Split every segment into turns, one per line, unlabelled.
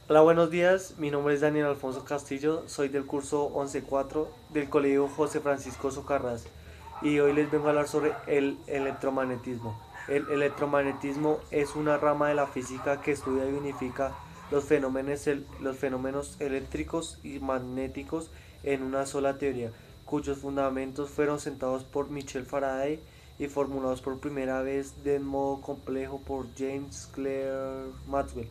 Hola, buenos días. Mi nombre es Daniel Alfonso Castillo. Soy del curso 11.4 del Colegio José Francisco Socarrás y hoy les vengo a hablar sobre el electromagnetismo. El electromagnetismo es una rama de la física que estudia y unifica los fenómenos eléctricos y magnéticos en una sola teoría, cuyos fundamentos fueron sentados por Michel Faraday y formulados por primera vez de modo complejo por James Clerk Maxwell.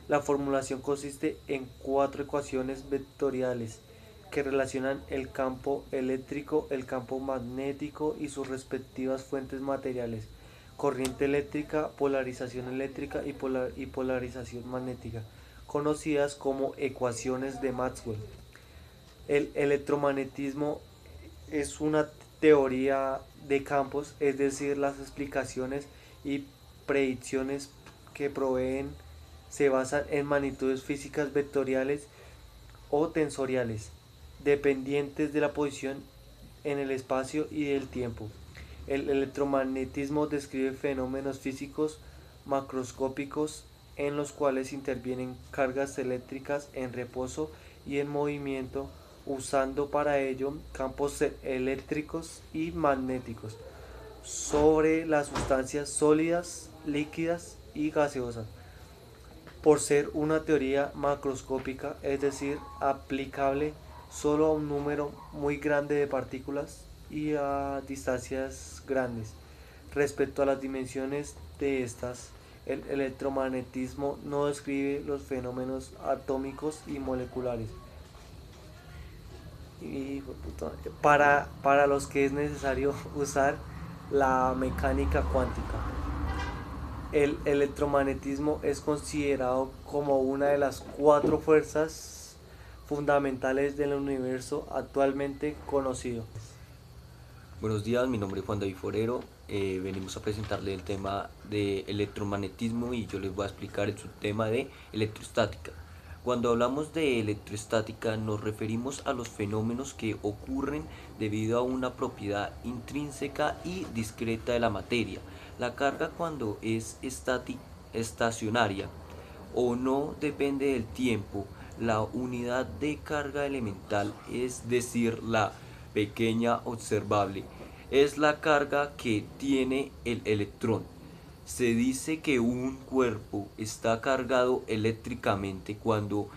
La formulación consiste en cuatro ecuaciones vectoriales que relacionan el campo eléctrico, el campo magnético y sus respectivas fuentes materiales, corriente eléctrica, polarización eléctrica y polarización magnética, conocidas como ecuaciones de Maxwell. El electromagnetismo es una teoría de campos, es decir, las explicaciones y predicciones que proveen se basan en magnitudes físicas vectoriales o tensoriales, dependientes de la posición en el espacio y del tiempo. El electromagnetismo describe fenómenos físicos macroscópicos en los cuales intervienen cargas eléctricas en reposo y en movimiento, usando para ello campos eléctricos y magnéticos sobre las sustancias sólidas, líquidas y gaseosas. Por ser una teoría macroscópica, es decir, aplicable solo a un número muy grande de partículas y a distancias grandes. Respecto a las dimensiones de estas, el electromagnetismo no describe los fenómenos atómicos y moleculares, y para los que es necesario usar la mecánica cuántica. El electromagnetismo es considerado como una de las cuatro fuerzas fundamentales del universo actualmente conocido.
Buenos días, mi nombre es Juan David Forero. Venimos a presentarle el tema de electromagnetismo y yo les voy a explicar el subtema de electrostática. Cuando hablamos de electrostática nos referimos a los fenómenos que ocurren debido a una propiedad intrínseca y discreta de la materia. La carga cuando es estacionaria o no depende del tiempo. La unidad de carga elemental, es decir, la pequeña observable, es la carga que tiene el electrón. Se dice que un cuerpo está cargado eléctricamente cuando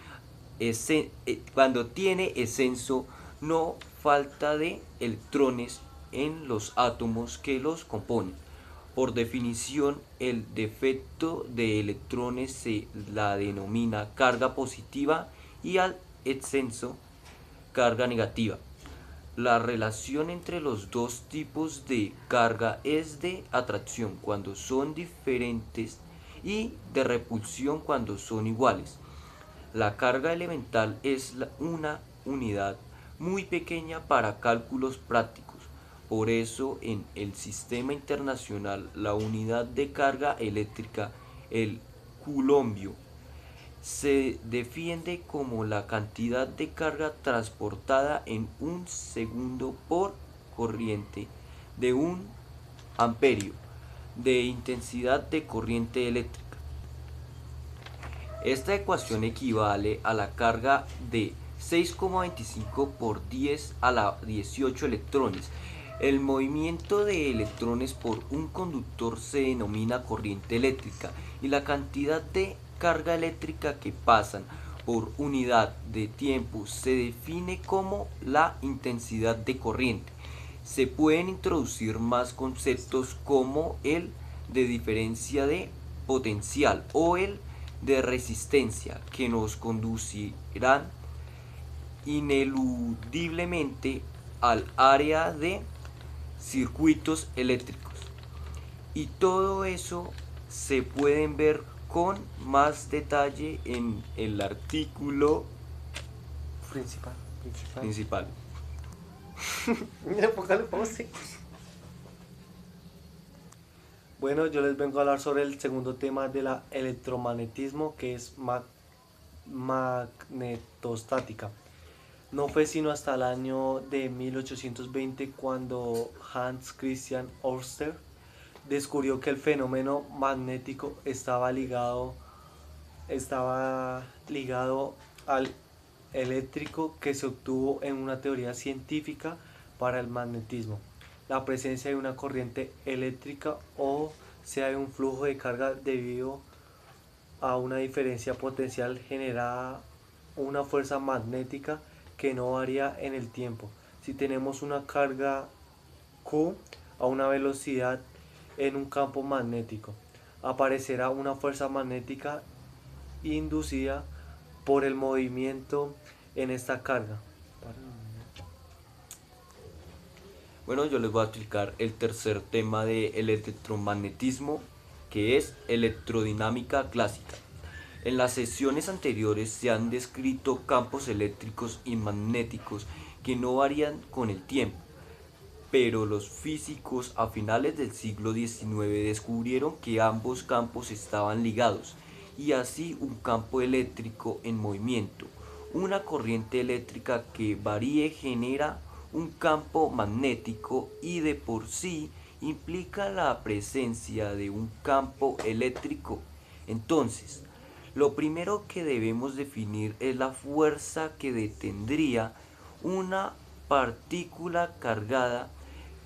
tiene exceso, no falta de electrones en los átomos que los componen. Por definición, el defecto de electrones se la denomina carga positiva y al exceso carga negativa. La relación entre los dos tipos de carga es de atracción cuando son diferentes y de repulsión cuando son iguales. La carga elemental es una unidad muy pequeña para cálculos prácticos. Por eso en el sistema internacional la unidad de carga eléctrica, el coulombio, se defiende como la cantidad de carga transportada en un segundo por corriente de un amperio de intensidad de corriente eléctrica. Esta ecuación equivale a la carga de 6,25 por 10 a la 18 electrones. El movimiento de electrones por un conductor se denomina corriente eléctrica y la cantidad de carga eléctrica que pasan por unidad de tiempo se define como la intensidad de corriente. Se pueden introducir más conceptos como el de diferencia de potencial o el de resistencia que nos conducirán ineludiblemente al área de circuitos eléctricos. Y todo eso se pueden ver con más detalle en el artículo
Principal, principal.
principal.
Mira, póngale pause. Bueno, yo les vengo a hablar sobre el segundo tema del electromagnetismo, que es magnetostática. No fue sino hasta el año de 1820 cuando Hans Christian Ørsted descubrió que el fenómeno magnético estaba ligado estaba ligado al eléctrico que se obtuvo en una teoría científica para el magnetismo. La presencia de una corriente eléctrica o sea de un flujo de carga debido a una diferencia potencial generada una fuerza magnética que no varía en el tiempo. Si tenemos una carga Q a una velocidad en un campo magnético, aparecerá una fuerza magnética inducida por el movimiento en esta carga.
Bueno, yo les voy a explicar el tercer tema del electromagnetismo, que es electrodinámica clásica. En las sesiones anteriores se han descrito campos eléctricos y magnéticos que no varían con el tiempo, pero los físicos a finales del siglo XIX descubrieron que ambos campos estaban ligados, y así un campo eléctrico en movimiento, una corriente eléctrica que varíe genera un campo magnético y de por sí implica la presencia de un campo eléctrico. Entonces, lo primero que debemos definir es la fuerza que detendría una partícula cargada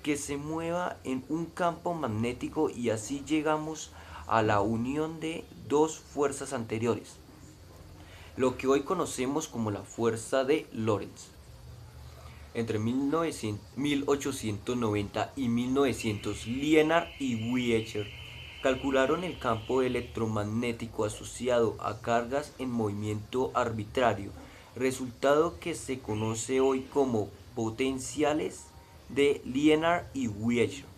que se mueva en un campo magnético, y así llegamos a la unión de dos fuerzas anteriores, lo que hoy conocemos como la fuerza de Lorentz. Entre 1890 y 1900, Liénard y Wiecher calcularon el campo electromagnético asociado a cargas en movimiento arbitrario, resultado que se conoce hoy como potenciales de Liénard y Wiecher.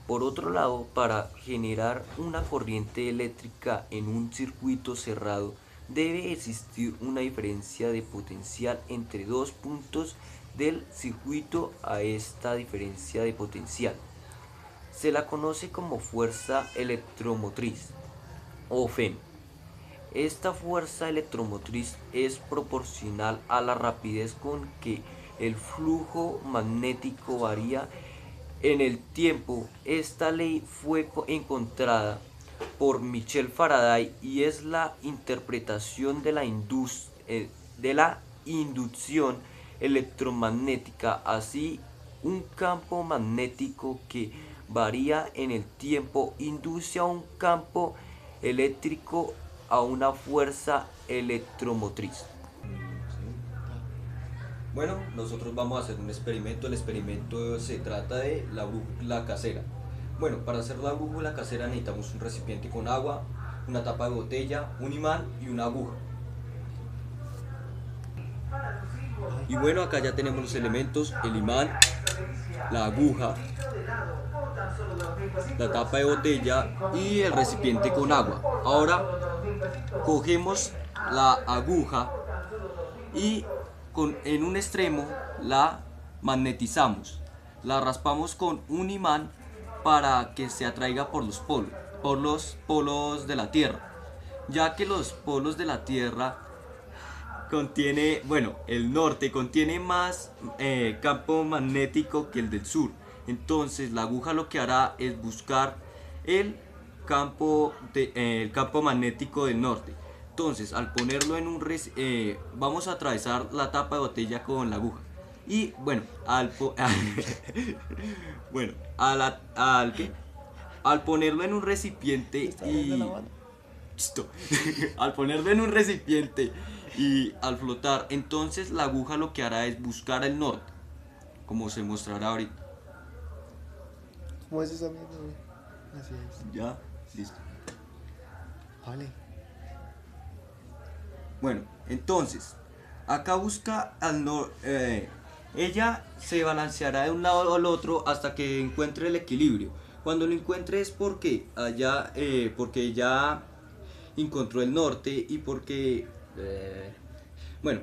Por otro lado, para generar una corriente eléctrica en un circuito cerrado, debe existir una diferencia de potencial entre dos puntos del circuito. A esta diferencia de potencial se la conoce como fuerza electromotriz o FEM. Esta fuerza electromotriz es proporcional a la rapidez con que el flujo magnético varía en el tiempo. Esta ley fue encontrada por Michel Faraday y es la interpretación de la inducción electromagnética. Así, un campo magnético que varía en el tiempo induce a un campo eléctrico a una fuerza electromotriz. Bueno, nosotros vamos a hacer un experimento. El experimento se trata de la brújula casera. Bueno, para hacer la brújula casera necesitamos un recipiente con agua, una tapa de botella, un imán y una aguja. Y bueno, acá ya tenemos los elementos: el imán, la aguja, la tapa de botella y el recipiente con agua. Ahora cogemos la aguja y en un extremo la magnetizamos, la raspamos con un imán para que se atraiga por los polos de la Tierra, ya que los polos de la Tierra contiene, bueno, el norte contiene más campo magnético que el del sur. Entonces la aguja lo que hará es buscar el campo magnético del norte. Entonces, al ponerlo en un vamos a atravesar la tapa de botella con la aguja. Y bueno, al ponerlo en un recipiente al ponerlo en un recipiente y al flotar, entonces la aguja lo que hará es buscar el norte, como se mostrará ahorita.
¿Cómo es eso, amigo? Así es.
Ya, listo.
Vale.
Bueno, entonces, acá busca al norte. Ella se balanceará de un lado al otro hasta que encuentre el equilibrio. Cuando lo encuentre es porque ya encontró el norte y porque bueno